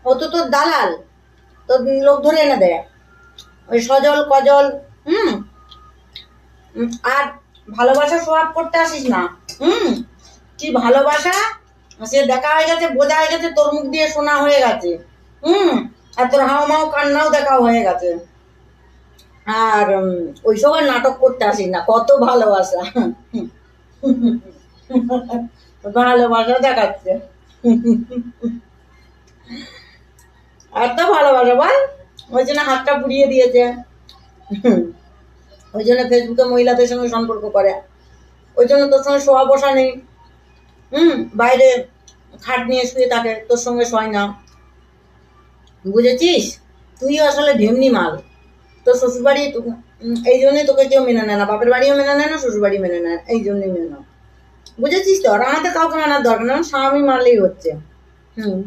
ও তো তোর দালাল, তোর লোক ধরে এনে দেয় ওই সজল কজল। হুম। আর ভালোবাসা সোয়াব করতে আসিস না। হুম। কি ভালোবাসা সে দেখা হয়ে গেছে, বোঝা হয়ে গেছে, তোর মুখ দিয়ে শোনা হয়ে গেছে। হুম। আর তোর হাও মাও কান্নাও দেখা হয়ে গেছে। আর ওই সময় নাটক করতে আসিস না, কত ভালোবাসা। ভালোবাসা দেখাচ্ছে। এত ভালোবাসা বল, ওই জন্য হাতটা পুড়িয়ে দিয়েছে। ওই জন্য ফেসবুকে মহিলাদের সঙ্গে সম্পর্ক করে, ওই জন্য তোর সঙ্গে শোয়া বসা নেই। হুম। বাইরে খাট নিয়ে শুয়ে থাকে, তোর সঙ্গে শয় না। বুঝেছিস? তুইও আসলে ঢেমনি মাল। তোর শ্বশুরবাড়ি এই জন্যই তোকে কেউ মেনে নেয় না, বাপের বাড়িও মেনে নেয় না, শ্বশুর বাড়ি মেনে নেয়, এই জন্যই মেনে নেয়। বুঝেছিস তো? আর আমাদের কাউকে মানার দরকার না, স্বামী মানলেই হচ্ছে। হুম।